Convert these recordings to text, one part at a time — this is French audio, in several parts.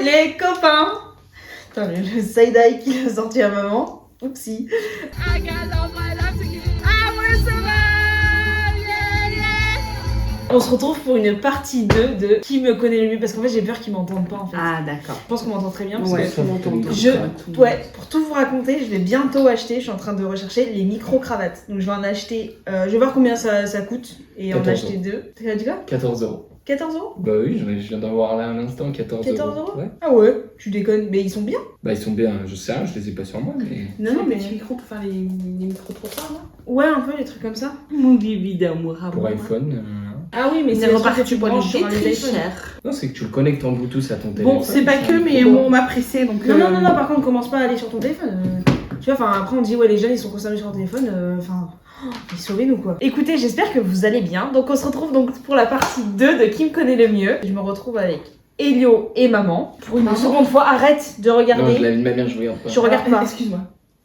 les copains. Attends, le side-eye qu'il a sorti à maman. Oupsie. On se retrouve pour une partie 2 de Qui me connaît le mieux, parce qu'en fait j'ai peur qu'ils m'entendent pas en fait. Ah d'accord. Je pense qu'on m'entend très bien parce Ouais, que on m'entend. pour tout vous raconter, je vais bientôt acheter, je suis en train de rechercher les micro-cravates. Donc je vais en acheter, je vais voir combien ça coûte et en 14 acheter 2. T'as dit quoi? 14 euros. 14 euros? Bah oui, je viens d'avoir là à l'instant 14 euros. 14 euros? Ouais. Ah ouais, tu déconnes, mais ils sont bien. Bah ils sont bien, je sais rien, je les ai pas sur moi, mais... Non, mais... petits micros pour faire les micro-trottoirs là. Ouais, un peu les trucs comme ça. Mon bébé d'amour à Pour moi. iPhone... Ah oui, mais C'est c'est les trucs que reparti tu pour branches sur les les très iPhones. cher. Non, c'est que tu le connectes en Bluetooth à ton téléphone. Bon, c'est pas que, mais Bon. bon, on m'a pressé donc. Non, par contre, commence pas à aller sur ton téléphone. Tu vois, enfin, après on dit, ouais, les jeunes ils sont concernés sur leur téléphone, enfin, ils sauvez-nous quoi. Écoutez, j'espère que vous allez bien. Donc, on se retrouve donc pour la partie 2 de Qui me connaît le mieux. Je me retrouve avec Elio et maman. Pour une seconde fois, arrête de regarder. Non, je l'avais de ma mère, je regarde pas. Je regarde pas. Excuse-moi.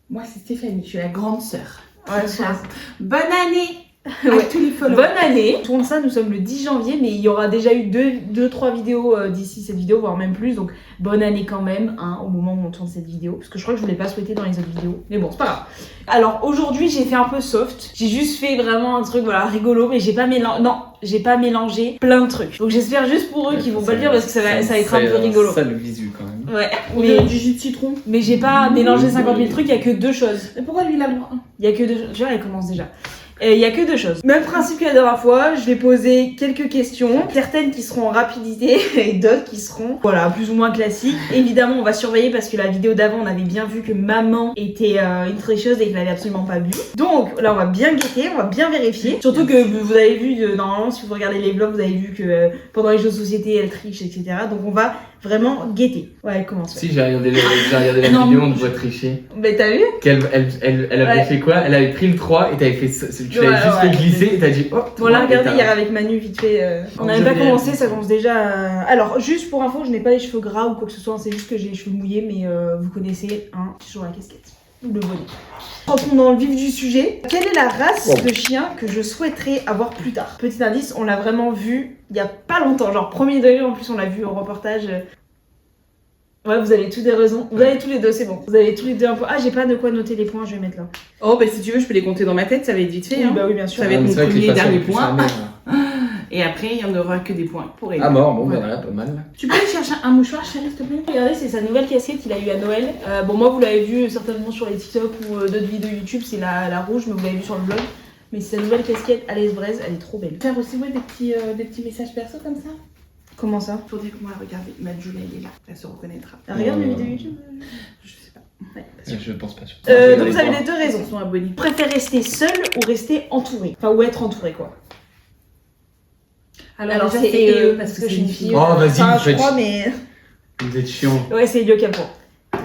Moi, c'est Stéphanie, je suis la grande sœur. Ouais, c'est ça. Bonne année à Ouais. tous les followers. Bonne année. On tourne ça, nous sommes le 10 janvier, mais il y aura déjà eu 2-3 vidéos d'ici cette vidéo, voire même plus. Donc bonne année quand même, hein, au moment où on tourne cette vidéo. Parce que je crois que je ne l'ai pas souhaité dans les autres vidéos. Mais bon, c'est pas grave. Alors aujourd'hui, j'ai fait un peu soft. J'ai juste fait vraiment un truc, voilà, rigolo, mais j'ai pas mélangé plein de trucs. Donc j'espère juste pour eux qu'ils vont pas le dire parce que ça va être un peu rigolo. Ça le visu quand même. Ouais, On dirait du jus de citron. mais j'ai pas mélangé 50 000 trucs, il y a que 2 choses. Mais pourquoi lui il a le droit? Il y a que 2 choses. Tu vois, elle commence déjà. Il y a que 2 choses. Même principe que la dernière fois, je vais poser quelques questions, certaines qui seront en rapidité et d'autres qui seront, voilà, plus ou moins classiques. Évidemment, on va surveiller parce que la vidéo d'avant, on avait bien vu que maman était une tricheuse et qu'elle n'avait absolument pas bu. Donc là, on va bien guetter, on va bien vérifier. Surtout que vous avez vu, normalement, si vous regardez les vlogs, vous avez vu que pendant les jeux de société, elle triche, etc. Donc on va vraiment guetter. Ouais, elle commence. Si, j'ai regardé la Non, vidéo, on te voit tricher. Mais t'as vu? Elle avait Ouais. fait quoi? Elle avait pris le 3 et t'avais fait, tu l'avais juste fait glisser et t'as dit hop. On l'a regardé et hier avec Manu vite fait. On n'a même pas commencé, ça commence déjà. Alors, juste pour info, je n'ai pas les cheveux gras ou quoi que ce soit, c'est juste que j'ai les cheveux mouillés, mais vous connaissez, hein, toujours la casquette. Ou le bonnet. Rentrons dans le vif du sujet. Quelle est la race de chien que je souhaiterais avoir plus tard? Petit indice, on l'a vraiment vu il y a pas longtemps, genre premier degré, en plus on l'a vu au reportage. Ouais, vous avez tous des raisons. Vous avez tous les deux, c'est bon. Vous avez tous les deux un peu. Ah, j'ai pas de quoi noter les points, je vais mettre là. Oh, bah si tu veux, je peux les compter dans ma tête, ça va être vite fait. Oui, hein. bah oui, bien sûr. Ça va être mon C'est vrai que les premier façons dernier les plus point. fermées, Et après, il y en aura que des points pour elle. Ah mort, bon bah voilà, pas mal. Tu peux aller chercher un mouchoir, chérie, s'il te plaît? Regardez, c'est sa nouvelle casquette qu'il a eu à Noël. Bon, moi, vous l'avez vu certainement sur les TikTok ou d'autres vidéos YouTube, c'est la rouge, mais vous l'avez vu sur le vlog. Mais c'est sa nouvelle casquette à l'Esbraise, elle est trop belle. Faire aussi ouais, des petits messages perso comme ça? Comment ça? Pour dire que moi, regardez, ma Julia, elle est là, elle se reconnaîtra. Ah, regarde mes vidéos YouTube. Je sais pas. Ouais. Je pense pas. Donc vous avez les 2 raisons. Ils sont abonnés. Vous préférez rester seul ou rester entouré? Enfin, ou être entouré, quoi. Alors déjà, c'est eux, parce que je c'est suis une fille. Oh, vas-y, Enfin, vous je faites- crois, mais. Vous êtes chiant. Ouais, c'est Elio qui a le point.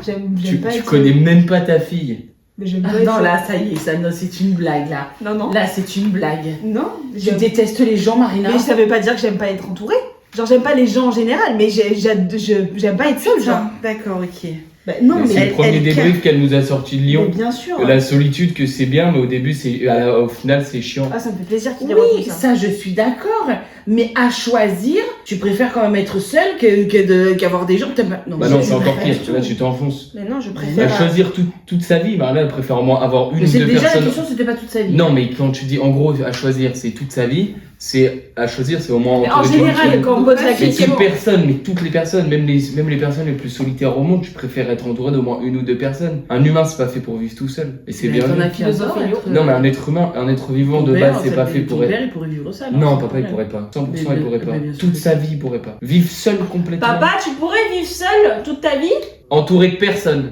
J'aime pas Tu être connais seul. même pas ta fille. Mais j'aime pas Ah, être non, seul. là, ça y est, ça, non, c'est une blague, là. Non, non. Là, c'est une blague. Non. Tu détestes les gens, Marina? Mais ça veut pas dire que j'aime pas être entourée. Genre, j'aime pas les gens en général, mais j'aime pas être seule, genre. D'accord, ok. Bah, non, mais C'est le premier débrief qu'elle nous a sorti de Mais Lyon. bien sûr. La solitude que c'est bien, mais au début, au final, c'est chiant. Ah, ça me fait plaisir qu'il ait retenu Oui, ça. ça, je suis d'accord. Mais à choisir, tu préfères quand même être seule qu'avoir des gens que t'aimes pas. Non, Bah non, je- c'est encore pas pire. du tout. Là, tu t'enfonces. Mais non, je Elle préfère. va choisir toute sa vie. Bah là, elle préfère au moins avoir une Mais ou c'est deux déjà la personnes. question, c'était pas toute sa vie. Non, mais quand tu dis en gros à choisir, c'est toute sa vie. C'est à choisir, c'est au moins. Mais en entouré de gens général, qui aiment. quand on pose la Mais question. toute personne, mais toutes les personnes, même les personnes les plus solitaires au monde, tu préfères être entouré d'au moins une ou deux personnes. Un humain, c'est pas fait pour vivre tout seul. Et c'est Mais bien t'en mieux. as qui adorent Philosophie, être- Non, mais un être humain, un être vivant de Ton base, père, c'est ça pas peut- fait pour ton être. père, il pourrait vivre ça. Non, c'est papa, il pas pourrait pas. 100%, Mais il pourrait bien pas. sûr Toute que sa vie, il pourrait pas. Vivre seul complètement. Papa, tu pourrais vivre seul toute ta vie? Entouré de personne.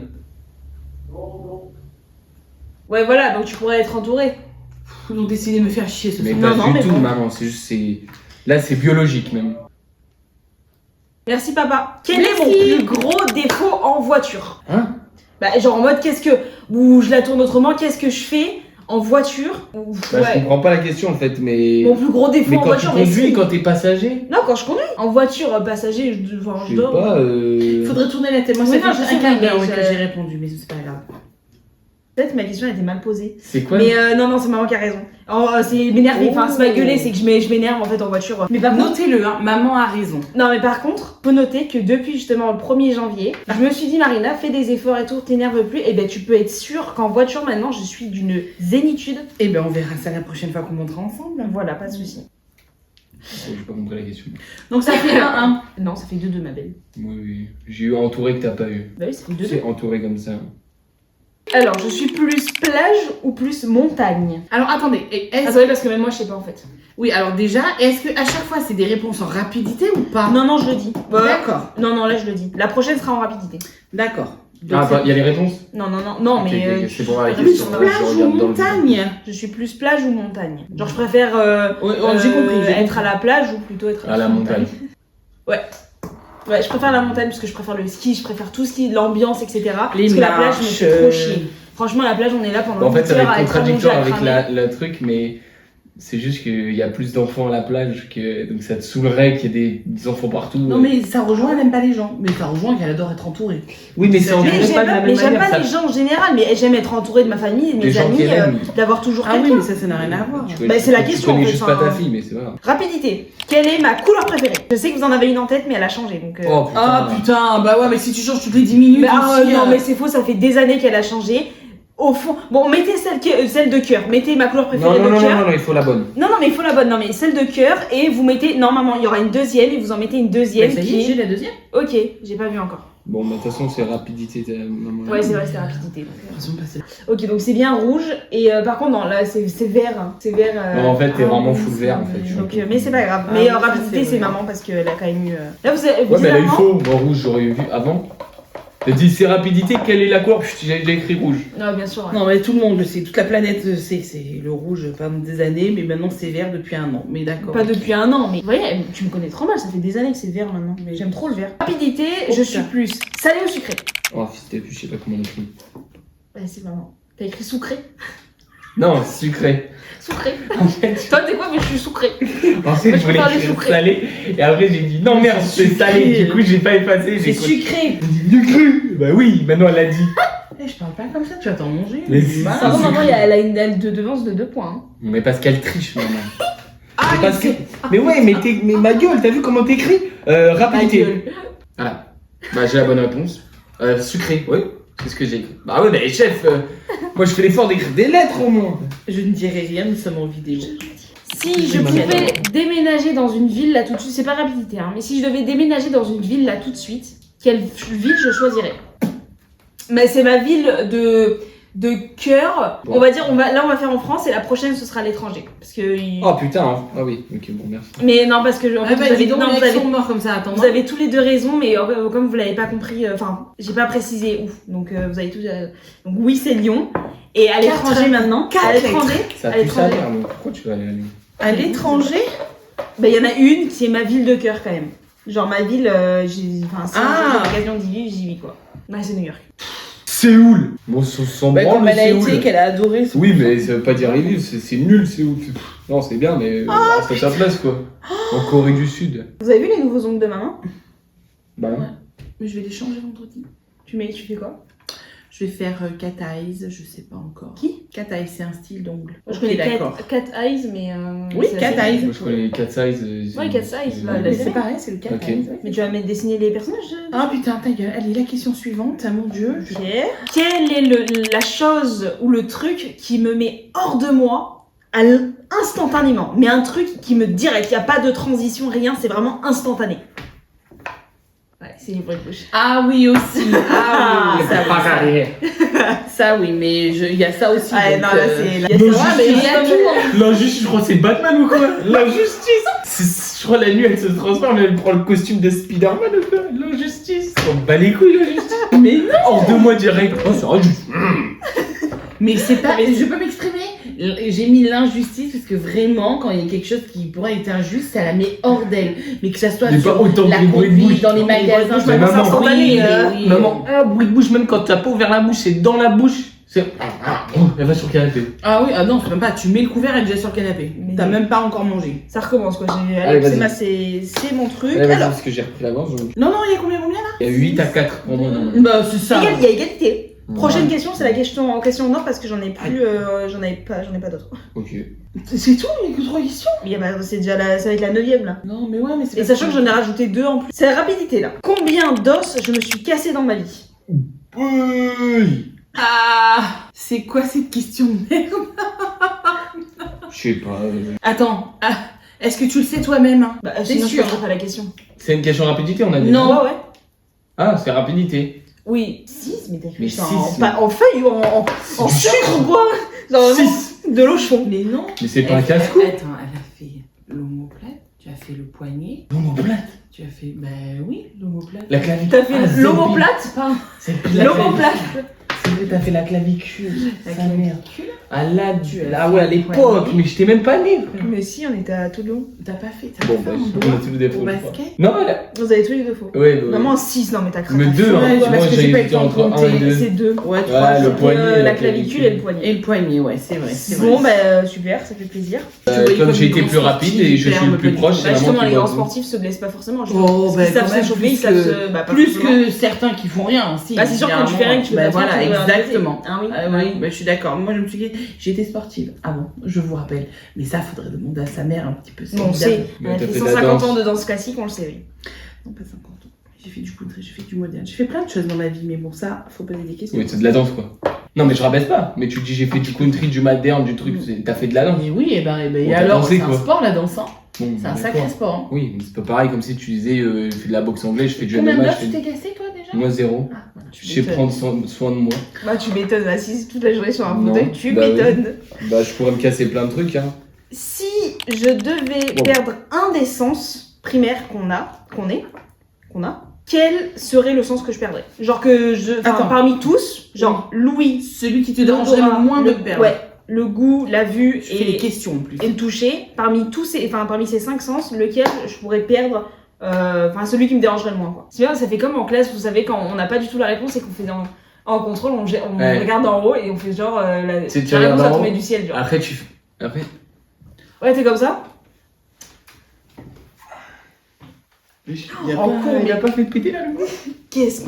Ouais, voilà, donc tu pourrais être entouré. Ils ont décidé de me faire chier ce Mais soir. Non, pas non, du mais tout, bon. maman. C'est juste, c'est. Là, c'est biologique même. Merci, papa. Quel Merci. est mon plus gros défaut en voiture? Hein? Bah, genre en mode, ou je la tourne autrement, qu'est-ce que je fais en voiture? Ou, Bah, je ouais. comprends pas la question en fait, mais. Mon plus gros défaut Mais en quand tu voiture, conduis, si. quand t'es passager, Non, quand je conduis. En voiture, passager, je je sais dors. pas. Il faudrait tourner la tête. Moi, Oui, ça non, fait je sais un quart bien, d'heure mais que je- j'ai répondu, mais c'est pas grave. Peut-être que ma question était mal posée. C'est quoi? Mais non, c'est maman qui a raison. C'est m'énerver, enfin c'est pas gueuler, c'est que je m'énerve en fait en voiture. Mais par contre, Notez-le, hein, maman a raison. non mais par contre, faut noter que depuis justement le 1er janvier, je me suis dit Marina, fais des efforts et tout, t'énerve plus. Et ben tu peux être sûre qu'en voiture maintenant, je suis d'une zénitude. Et ben on verra ça la prochaine fois qu'on montera ensemble. Voilà, pas de souci. J'ai pas compris la question. Donc ça fait 1-1. Non, ça fait 2-2 ma belle. Oui, oui. J'ai eu entouré que t'as pas eu. Bah oui, ça fait 2-2. C'est entouré comme ça. Alors, je suis plus plage ou plus montagne? Alors attendez, est-ce... Attendez, parce que même moi je sais pas en fait. Oui, alors déjà, est-ce que à chaque fois c'est des réponses en rapidité ou pas? Non, je le dis. D'accord, Non, là je le dis. La prochaine sera en rapidité. d'accord. Donc, Ah, il y a les réponses? Non, Ok, mais ok, c'est pour la plus question. plage je ou regarde dans le montagne? je suis plus plage ou montagne? Genre, je préfère J'ai compris. être à la plage ou plutôt être À la montagne. Ouais, je préfère la montagne parce que je préfère le ski, je préfère tout ce qui est l'ambiance, etc. Les parce que la plage me marches, fait trop chier. Franchement, la plage, on est là pendant En fait, 8 ça va heures à être être allongé, contradictoire à avec cramer. le truc, mais c'est juste qu'il y a plus d'enfants à la plage, donc ça te saoulerait qu'il y ait des enfants partout. Non mais ça rejoint, elle aime pas les gens. Mais ça rejoint qu'elle adore être entourée. Oui, mais c'est Mais entouré pas de la même j'aime manière. pas les gens en général, mais j'aime être entourée de ma famille, de Les mes gens amis, qu'elle aime. d'avoir toujours Ah oui, quelqu'un. mais ça n'a rien à voir. Tu connais- Bah, c'est la tu question, connais en fait, juste pas enfin, ta fille, mais c'est pas grave. Rapidité. Quelle est ma couleur préférée? Je sais que vous en avez une en tête, mais elle a changé. Donc, Oh putain. Ah putain, bah ouais, mais si tu changes toutes les 10 minutes. mais, aussi, non, mais c'est faux, ça fait des années qu'elle a changé. Au fond, bon, mettez celle de cœur. Mettez ma couleur préférée de cœur. Non, il faut la bonne. Non, mais il faut la bonne. Non, mais celle de cœur. Et vous mettez. Normalement, il y aura une deuxième et vous en mettez une deuxième. Ça y qui est, est... j'ai la deuxième. Ok, j'ai pas vu encore. Bon, bah, de toute façon, c'est rapidité. Maman. Ouais, c'est vrai, c'est rapidité. Donc, Attention, passer. Ok, donc c'est bien rouge. Et par contre, non, là, c'est vert. Hein. C'est vert. Non, en fait, t'es vraiment rouge, full vert, en fait, je suis Donc, un peu- mais c'est pas grave. Ah Mais oui, ça, rapidité, c'est c'est vrai. maman parce qu'elle a quand même eu. Là, vous avez. Ouais, mais elle a eu bizarrement- faux. Moi, rouge, j'aurais vu avant. T'as dit c'est rapidité, quelle est la couleur? J'ai écrit rouge. Non, bien sûr. Ouais. Non, mais tout le monde le sait, toute la planète le sait, c'est le rouge pendant des années, mais maintenant c'est vert depuis 1 an. Mais d'accord. Pas depuis 1 an, mais vous voyez, tu me connais trop mal, ça fait des années que c'est vert maintenant. Mais- J'aime trop le vert. Rapidité, Oh, je suis putain. plus salé ou sucré? Oh, fils de pute, je sais pas comment on écrit. Ouais, c'est maman. T'as écrit sucré? Non, sucré. Sucré. En fait, Toi, t'es quoi? Mais je suis sucré. en fait Moi, je je voulais préfère les écrire sucrés. salé. Et après, j'ai dit non, merde, c'est Sucré. salé. Du coup, j'ai pas effacé. C'est J'ai sucré. sucré. Bah oui, maintenant elle l'a dit. Eh, je parle pas comme ça, tu vas t'en manger. Mais Du si, mal. Par contre, sucré. maman, elle a une dalle de devance de 2 points. Hein. Mais parce qu'elle triche, maman. Ah, C'est parce que... c'est- Mais ouais, mais ma gueule, t'as vu comment t'écris? Ma Rapidité. gueule. Voilà. Bah, j'ai la bonne réponse. Sucré, oui. C'est ce que j'ai écrit. Bah ouais, mais chef, moi je fais l'effort d'écrire des lettres au moins. Je ne dirai rien, nous sommes en vidéo. Si je pouvais déménager dans une ville là tout de suite, c'est pas rapidité, hein, mais si je devais déménager dans une ville là tout de suite, quelle ville je choisirais? Mais c'est ma ville de cœur. Bon. On va dire, on va faire en France et la prochaine ce sera à l'étranger. Parce que. Oh putain, hein. Ah oui, ok, bon, merci. Mais non, parce que en fait, Ah bah, vous avez, dis donc, non, les vous mecs avez- sont morts comme ça, attends. vous avez tous les deux raison, mais comme vous l'avez pas compris, enfin, j'ai pas précisé où. Donc vous avez tous. Donc oui, c'est Lyon. Et à l'étranger maintenant. Quatre À l'étranger. Ça À pue sa l'étranger. mère, donc pourquoi tu vas aller à Lyon? À l'étranger? Bah, il y en a une qui est ma ville de cœur quand même. Genre ma ville, si Ah. j'ai l'occasion d'y vivre, j'y vis quoi. Ouais, c'est New York. Séoul. Bon, sans Bah, branle, comme elle a Séoul. été, qu'elle a adoré. Oui, mais ça veut pas dire y vivre, c'est nul, Séoul. Non, c'est bien, mais reste à sa place, quoi. En Corée du Sud. Vous avez vu les nouveaux ongles de maman? Bah non. Ouais. Mais je vais les changer vendredi. Tu fais quoi? Je vais faire cat eyes, je sais pas encore. Qui? Cat eyes, c'est un style d'ongle. Moi, je Ok, connais d'accord. Cat Eyes, mais. Oui, c'est Cat assez- Eyes. Moi, je connais les 4 size. Ouais, 4 size, là, Mais les c'est pareil, c'est le cat Ok. eyes. ouais. Mais tu vas mettre dessiner les personnages? Ah putain, ta gueule. Allez, la question suivante, ah, mon dieu. Ok. Quelle est la chose ou le truc qui me met hors de moi instantanément? Mais un truc qui me direct, il n'y a pas de transition, rien, c'est vraiment instantané. Ouais, c'est les bruits de bouche. Ah oui aussi. Ah oui, ça, Pas carré. ça oui, mais il y a ça aussi. Ouais, donc, non, là, c'est. Non, Ouais, juste- mais il y a tout. hein. L'injustice, je crois que c'est Batman ou quoi? L'injustice. Je crois la nuit, elle se transforme, elle prend le costume de Spider-Man ou quoi? L'injustice. On bat les couilles, l'injustice. Mais non. Hors de moi direct. Oh, c'est injuste. Mais c'est pas. Je peux m'exprimer. J'ai mis l'injustice parce que vraiment, quand il y a quelque chose qui pourrait être injuste, ça la met hors d'elle. Mais que ça soit Mais pas sur autant que la les bruits de conduite, bouche. dans les Les bruits de magasins. bouche, Mais maintenant, c'est maman, instantané. oui. Maman, bruit de bouche, même quand t'as pas ouvert la bouche, c'est dans la bouche. C'est. Elle va sur le canapé. Ah oui, ah non, c'est même pas. Tu mets le couvert, elle est déjà sur le canapé. Mais- T'as même pas encore mangé. Ça recommence quoi. Allez, Alex, vas-y. c'est mon truc. Allez, vas-y, Alors, parce que j'ai repris l'avance. Donc... Non, non, il y a combien là? Il y a 8 à 4 en moins. Bah, c'est ça. il y a égalité. Prochaine question, c'est la question en or parce que j'en ai plus, j'en ai pas d'autres. Ok. C'est tout, il y a que 3 questions. C'est déjà ça va être la 9ème là. Non, mais ouais, mais c'est Et sachant que j'en ai rajouté 2 en plus. C'est la rapidité là. Combien d'os je me suis cassé dans ma vie? Oui. Ah, c'est quoi cette question de merde? Je sais pas. Attends, est-ce que tu le sais toi-même hein? Bah, T'es sinon je sûr? poserai pas la question. C'est une question rapidité, on a dit. Non. Ouais. Ah, c'est rapidité. Oui. 6, mais t'as écrit Mais ça six, en feuille ou en du sucre ou quoi? Genre vraiment, 6. de l'eau chevon. Mais non. Mais c'est pas un Elle- casse-cou. Attends, elle a fait l'omoplate, tu as fait le poignet, L'omoplate. tu as fait. Bah oui, l'omoplate. La clavicule. T'as fait Ah, l'omoplate? C'est pas L'omoplate. C'est vrai, t'as fait la clavicule. la Sa mère. clavicule. Ah là, Tu as ah fait ouais, à le l'époque. poignet. Mais j'étais même pas né. Mais si, on était à Toulon. T'as pas fait. T'as Bon, pas bah, fait un on doigt a tous des faux. au je crois. basket. Non, elle a. Vous avez tous les 2 faux. Ouais, ouais. Vraiment 6, non mais t'as craqué. Mais 2, Ouais, hein. parce Moi, que j'ai j'ai pas eu hésité le temps entre de 1 et compter. 2. C'est 2. Ouais, Ouais, 3. le poignet, La clavicule et le poignet. Et le poignet, ouais, c'est vrai. C'est Bon, vrai. bah super, ça fait plaisir. Comme j'ai été plus rapide et je suis le plus proche, c'est Bah, justement, vraiment les qui grands doit- sportifs se blessent pas forcément. Oh, Parce bah, qu'ils savent quand même, se chauffer, plus ils savent que- se. Bah, pas Plus forcément. que certains qui font rien, si. Bah, c'est sûr, quand tu fais rien, que tu bah, veux voilà, exactement. Ah oui. Oui, bah, je suis d'accord. Moi, je me suis dit, j'ai été sportive avant, je vous rappelle. Mais ça, faudrait demander à sa mère un petit peu. Bon, on sait. On a Mais t'as fait fait de la 150 danse. ans de danse classique, on le sait, oui. Non, pas 50 ans. J'ai fait du country, j'ai fait du moderne. J'ai fait plein de choses dans ma vie, mais bon, ça, faut poser des questions. Oui, c'est de la danse quoi. Non, mais je rabaisse pas. Mais tu dis j'ai fait du country, du moderne, du truc. T'as fait de la danse. Mais oui, et Bon, et t'as alors, dansé, c'est un quoi. sport, la danse, hein. Bon, C'est un d'accord. sacré sport. Hein. Oui, mais c'est pas pareil comme si tu disais je fais de la boxe anglaise, je fais du Combien MMA, d'heures je tu fais. t'es cassé, toi, déjà? Moi, 0. Ah, voilà. Tu Je sais m'étonnes. prendre soin de moi. Bah, tu m'étonnes, assise toute la journée sur un Non, fauteuil, tu bah oui. m'étonnes. Bah, je pourrais me casser plein de trucs, hein. Si je devais Wow. perdre un des sens primaires qu'on a, quel serait le sens que je perdrais? Genre que Attends. parmi tous, genre Louis, Celui qui te dérangerait le moins de perdre. Ouais, le goût, la vue Je fais les et questions en plus. le toucher, parmi ces 5 sens, lequel je pourrais perdre, celui qui me dérangerait le moins, quoi. C'est bien, ça fait comme en classe, vous savez, quand on n'a pas du tout la réponse et qu'on fait en contrôle, on Ouais. regarde en haut et on fait genre, Tu la regardes réponse va en haut. tomber du ciel, genre. Après, Après. Ouais, t'es comme ça? Il a, En con, il a pas fait de péter là, le gars. Qu'est-ce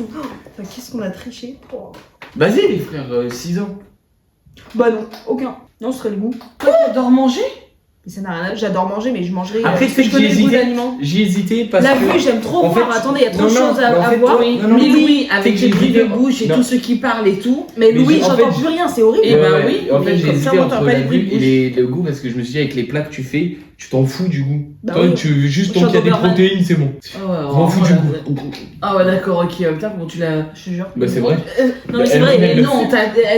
qu'on a triché? Oh. Vas-y, les frères, 6 ans. Bah non, aucun. Non, ce serait le goût. Toi, t'adores manger? Mais ça n'a rien à... J'adore manger, mais je mangerai... Après, parce que c'est je que connais j'ai le goût hésité. d'aliments. J'ai hésité parce La que. vue, j'aime trop en voir. fait, Attendez, il y a trop de non, choses mais en à fait, voir. oui. Non, Mais mais Louis, avec j'ai les bruits de hésité. bouche et Non. tous ceux qui parlent et tout. Mais Mais Louis, en j'entends fait, plus rien, c'est horrible. Et bah oui, En fait, mais j'ai comme hésité ça, on entre entend pas la les bruits de vue bouche. et le goût parce que je me suis dit, avec les plats que tu fais, tu t'en fous du goût. Bah Toi, oui. tu veux juste tant Moi, qu'il y a des j'adore protéines, c'est bon. Oh, M'en fous du goût. Ah ouais, d'accord, ok. Putain, comment tu l'as. Je te jure. Bah, c'est vrai. Non, mais c'est Elle vrai, venait mais de le Non,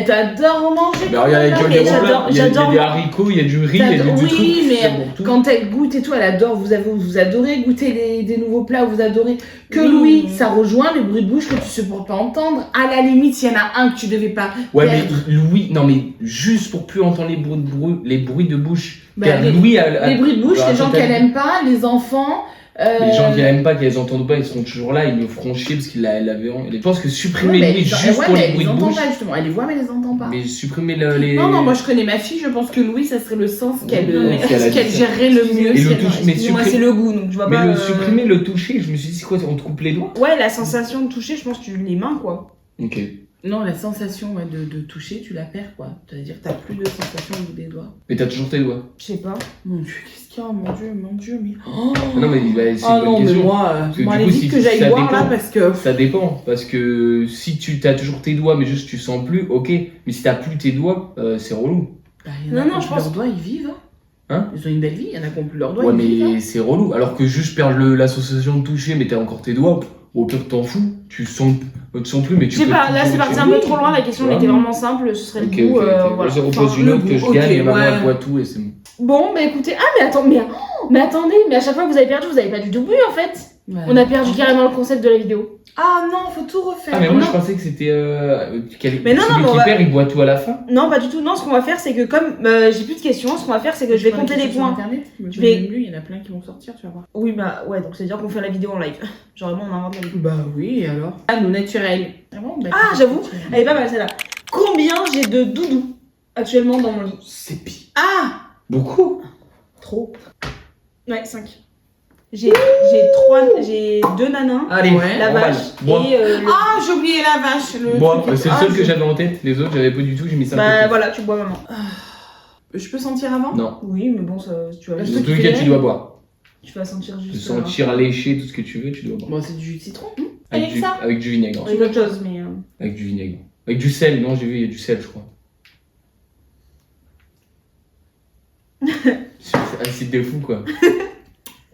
t'adores manger. Mais regarde, il y a quand que même, des mais bons plats. Il y a j'adore. des haricots, il y a du riz, il y a du Oui, truc. mais C'est bon, tout. quand elle goûte et tout, elle adore. Vous adorez goûter des nouveaux plats, vous adorez. Que Oui. Louis, ça rejoint les bruits de bouche que tu supportes pas entendre. À la limite, s'il y en a un que tu devais pas. Ouais, perdre. mais Louis, non, mais juste pour plus entendre les bruits de bouche. Bah, Car les- Louis Les bruits de bouche, alors, les gens attends, qu'elle aime pas, les enfants. Les gens qui l'aiment pas, qui les entendent pas, ils seront toujours là, ils me feront chier parce qu'ils l'avaient. Je pense que supprimer Ouais, mais Louis genre, juste ouais, pour mais les elle bruits les de entend bouche. pas justement. Elle les voit, mais elle les entend pas. Mais supprimer les. Non, moi je connais ma fille, je pense que Louis, ça serait le sens qu'elle Non, mais qu'elle a dit ça. gérerait le mieux. Et si le elle- touche, mais Excusez-moi, supprimer. c'est le goût, donc je vois Mais pas... le supprimer, le toucher, je me suis dit, c'est quoi, on te coupe les doigts? Ouais, la sensation de toucher, je pense que tu les mains, quoi. Ok. Non, la sensation ouais, de toucher, tu la perds quoi. C'est-à-dire que t'as plus de sensation au bout des doigts. Mais t'as toujours tes doigts. Je sais pas. Mon dieu, qu'est-ce qu'il y a? Mon dieu, mais. Oh Non, mais bah, c'est Ah une bonne non, mais question. moi, que moi du allez coup, vite si que j'aille ça voir là dépend. parce que. Ça dépend, parce que si tu as toujours tes doigts, mais juste tu sens plus, ok. Mais si t'as plus tes doigts, c'est relou. Bah, y en a Non, qui non, ont je plus pense- leurs doigts, ils vivent. Hein Ils ont une belle vie, il y en a qui ont plus leurs doigts, Ouais, ils vivent. mais c'est relou. Alors que juste perdre l'association de toucher, mais t'as encore tes doigts, au pire t'en fous. Tu sens plus, mais tu Je sais peux pas, là toujours c'est parti utiliser. un peu trop loin, la question Ouais. était vraiment simple, ce serait Ok, le goût, ok, ok. voilà. Je repose Enfin, une le autre que goût. je ok, gagne et maman ouais. elle boit tout et c'est bon. Bon, bah écoutez, mais attendez, mais à chaque fois que vous avez perdu, vous avez pas du tout bu en fait. Ouais. On a perdu carrément le concept de la vidéo. Ah non, faut tout refaire. Ah, mais moi non. je pensais que c'était. Mais non, non, celui mais on qui va- perd, il boit tout à la fin. Non, pas du tout. Non, ce qu'on va faire, c'est que comme j'ai plus de questions, ce qu'on va faire, c'est que je vais compter les points. Je vais- vais... Il y en a plein qui vont sortir, tu vas voir. Oui, bah ouais, donc c'est à dire qu'on fait la vidéo en live. Genre vraiment, on invente la vidéo. Bah oui, et alors Ah, nous naturel. Ah, bon, bah, Ah, j'avoue, elle est pas mal celle-là. Combien j'ai de doudous actuellement dans mon lit? C'est pire. Ah Beaucoup. Trop. Ouais, 5. J'ai deux nanins, Allez, Ouais. la on va vache aller. Bois. et le... Ah, j'ai oublié la vache. Le Bois. truc. C'est le Ah, seul que j'avais en tête. Les autres, j'avais pas du tout. J'ai mis ça. Bah voilà, tu bois maman. Je peux sentir avant? Non. Oui, mais bon, ça, tu vas, Bah, Dans je tous te les dirais. cas, tu dois boire. tu vas sentir Tu juste... sentir lécher, tout ce que tu veux, tu dois boire. Bon, c'est du jus de citron. Avec du, ça avec du vinaigre. avec autre chose, mais... Avec du vinaigre. Avec du sel, non, j'ai vu, il y a du sel, je crois. C'est acide de fou, quoi.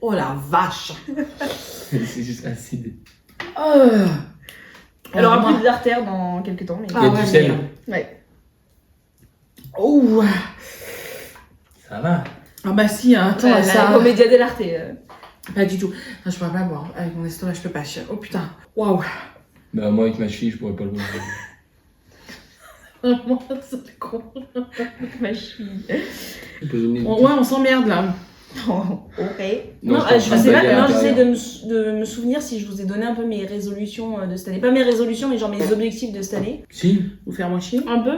Oh la vache. C'est juste acide. Elle aura moi- plus d'artères dans quelques temps, mais... Il y a du sel. Ouais. Oh. Ça va. Ah bah si, hein, attends, Ouais, ça... la comédia dell'arte. Pas du tout. Non, je pourrais pas boire. Avec mon estomac, je peux pas. Oh putain. Waouh. Bah, moi, avec ma cheville, je pourrais pas le boire. Vraiment, c'est con. Ma cheville. Ouais, on s'emmerde là. Ok. Non, Non, je je pense sais pas pas, d'aller à non, j'essaie l'intérieur. de me souvenir si je vous ai donné un peu mes résolutions de cette année. Pas mes résolutions, mais genre mes objectifs de cette année. Si. Vous faire moi chier. Un peu.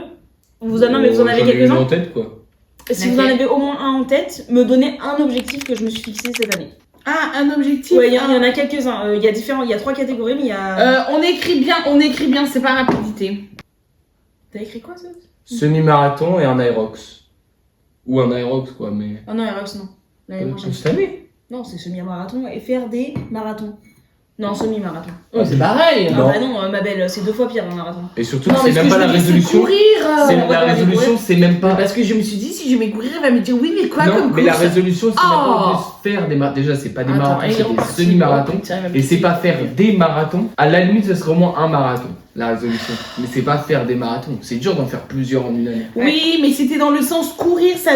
Vous en, non, mais vous en avez J'en ai une quelques-uns. en tête, quoi. Si vous en avez au moins un en tête, me donner un objectif que je me suis fixé cette année. Ah, un objectif. Ouais, il y en a quelques-uns. Il y a différents, il y a 3 catégories, mais il y a. On écrit bien, c'est pas rapidité. T'as écrit quoi ça? Semi-marathon et un Aerox. Ou un Aerox, quoi, mais. Oh non, Erox, non. L'année prochaine. Cette année. Non, c'est semi-marathon et faire des marathons. Non, semi-marathon. Oh, c'est pareil. Non. Ah bah non, ma belle, c'est 2 fois pire un marathon. Et surtout, Non, que mais c'est ce même que pas je la me dis, c'est résolution. courir. C'est on va la pas aller résolution, c'est même pas. Parce que je me suis dit, si je vais courir, elle va me dire oui, mais quoi Non, comme mais la course résolution, c'est même pas Oh. en plus faire des marathons. Déjà, c'est pas des Attends, marathons, elle est c'est des repartie. semi-marathons. Tiens, elle va me Et c'est dire. pas faire des marathons. À la limite, ce serait au moins un marathon, la résolution. Mais c'est pas faire des marathons. C'est dur d'en faire plusieurs en une année. Oui, mais c'était dans le sens courir sa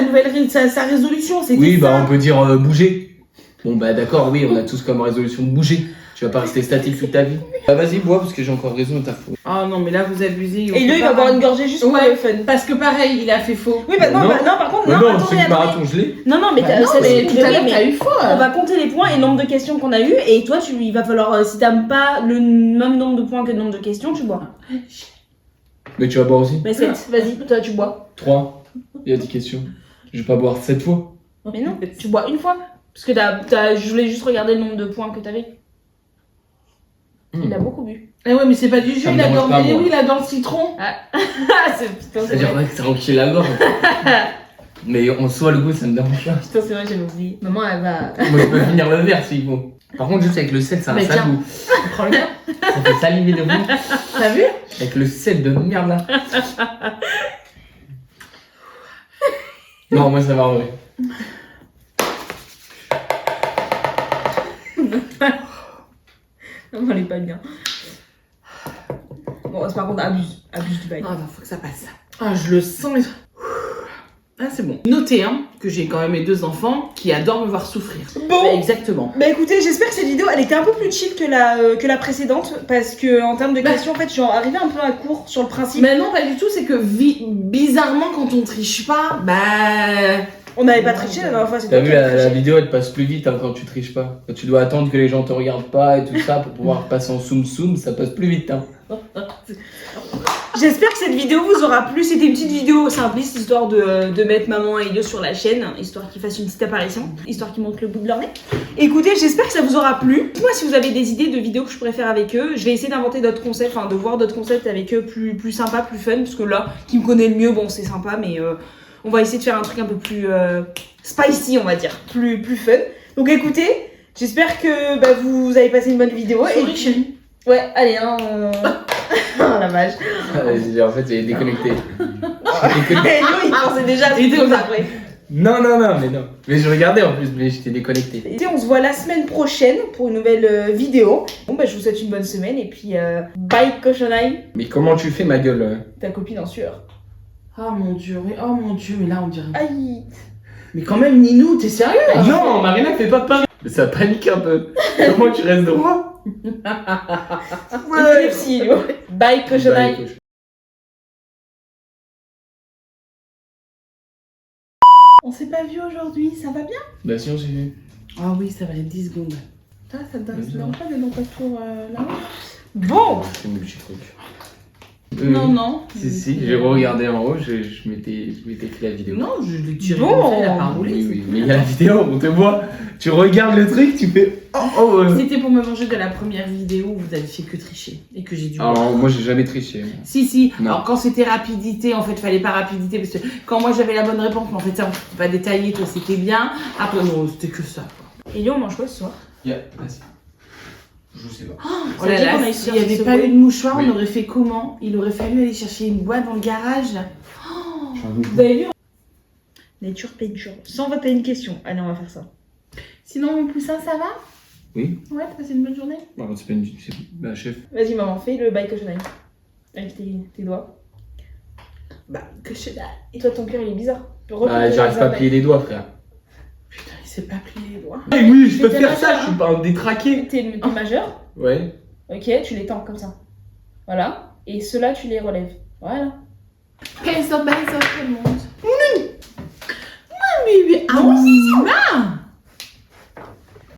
résolution. C'était Oui, ça. bah on peut dire bouger. Bon, bah d'accord, oui, on a tous comme résolution de bouger. Tu vas pas rester statique toute ta vie. Bah vas-y, bois, parce que j'ai encore raison de ta faute. Oh non, mais là vous abusez. on Et lui, peut il pas- va boire une gorgée juste pour Ouais. le fun. Parce que pareil, il a fait faux. Oui, bah non, Non. par contre, Mais non, non, attendez, semi-marathon, je l'ai. Non, mais Bah t'as- non, ça, mais c'est tout mais à oui, l'heure, mais t'as eu faux. on va compter les points et le nombre de questions qu'on a eu. Et toi, il va falloir, si t'as pas le même nombre de points que le nombre de questions, tu bois. Mais tu vas boire aussi. Mais 7, vas-y, toi, tu bois. 3. Il y a 10 questions. Je vais pas boire 7 fois. Mais non, tu bois une fois. Parce que je voulais juste regarder le nombre de points que t'avais. Il a beaucoup bu. Eh ouais, mais c'est pas du jus, Ça me il a dérange dans pas, le moi. oui, il a dans le citron. Ah, c'est putain, c'est C'est-à-dire vrai. que ça enquille la gorge. Mais en soi, le goût, ça me dérange pas. Putain, c'est vrai, j'avais oublié. Maman, elle va. Moi, je peux finir le verre s'il faut. Par contre, juste avec le sel, ça a un Mais sale tiens. goût. Prends le bien. Ça fait saliver de goût. T'as vu? Avec le sel de merde là. Non, moi ça va en vrai. Maman, elle est pas bien. Bon, par contre, abuse du bail. Ah, bah, faut que ça passe. Ah, je le sens. Ah, c'est bon. Notez, hein, que j'ai quand même mes 2 enfants qui adorent me voir souffrir. Bon. Bah, exactement. Bah écoutez, j'espère que cette vidéo elle était un peu plus chill que la précédente parce que en termes de questions en fait je suis arrivée un peu à court sur le principe. Mais non, pas du tout, c'est que bizarrement, quand on triche pas, bah. On n'avait pas triché la dernière fois, c'était T'as vu toi qui as la triché. vidéo elle te passe plus vite hein, quand tu triches pas. Quand tu dois attendre que les gens te regardent pas et tout ça pour pouvoir passer en zoom zoom, ça passe plus vite hein. J'espère que cette vidéo vous aura plu. C'était une petite vidéo simpliste histoire de mettre maman et Elio sur la chaîne, histoire qu'ils fassent une petite apparition, histoire qu'ils montrent le bout de leur nez. Écoutez, j'espère que ça vous aura plu. Moi, si vous avez des idées de vidéos que je pourrais faire avec eux, je vais essayer d'inventer d'autres concepts, enfin de voir d'autres concepts avec eux plus sympa, plus fun, parce que là, qui me connaît le mieux, bon, c'est sympa, mais on va essayer de faire un truc un peu plus spicy, on va dire, plus fun. Donc écoutez, j'espère que bah, vous avez passé une bonne vidéo. Et puis... Ouais, allez, hein. Oh la vache. En fait j'ai déconnecté. Et Elio, il pensait déjà à Il était tout comme ça. après. Non. Mais je regardais en plus, mais j'étais déconnecté. Et on se voit la semaine prochaine pour une nouvelle vidéo. Bon bah je vous souhaite une bonne semaine et puis bye cochonaille, Mais comment tu fais ma gueule ta copine en sueur. Oh mon dieu, oui. Oh mon dieu, mais là on dirait. Aïe. Mais quand même, Ninou, t'es sérieux? Non, Marina fait pas pareil. Mais ça panique un peu. Comment tu restes droit? Épilepsie, Elio. Bye cochonaille. Bah, On s'est pas vu aujourd'hui, ça va bien? Bah si on s'est vu. Ah oui, ça va être 10 secondes. Ah, ça te Vas-y. dérange pas d'être dans ta tour là-haut? Bon. C'est mon petit truc. Non, non. Si, j'ai regardé en haut, je m'étais fait la vidéo. Non, je l'ai tiré Bon. comme ça, il a pas roulé. Oui, mais il y a la vidéo, on te voit. Tu regardes le truc, tu fais C'était pour me venger de la première vidéo où vous avez fait que tricher et que j'ai dû. Alors, moi, j'ai jamais triché. Si. Non. Alors, quand c'était rapidité, en fait, fallait pas rapidité parce que quand moi j'avais la bonne réponse, mais en fait, ça, on peut pas détailler, toi, c'était bien. Après, non, c'était que ça. Et Lyon, on mange quoi ce soir? Vas-y. Je sais pas. Oh là là, s'il n'y avait pas eu de mouchoir, on aurait fait comment? Il aurait fallu aller chercher une boîte dans le garage. Vous avez vu? Nature peinture. Sans voter une question. Allez, on va faire ça. Sinon, mon poussin, ça va? Oui. Ouais, t'as passé une bonne journée? Bah, c'est pas une. Bah, chef. Vas-y, maman, fais le bail cochonnerie. Avec tes doigts. Bah, que je dalle. Et toi, ton cœur, il est bizarre. Bah, j'arrive pas à plier les doigts, frère. Putain, il s'est pas plié les doigts. Ah, oui, je peux T'es faire ça, majeur, je suis pas un détraqué. T'es majeur. Ouais. Ok, tu les tends comme ça. Voilà. Et ceux-là, tu les relèves. Voilà. Quels sont tout le monde? Oui, ah oui,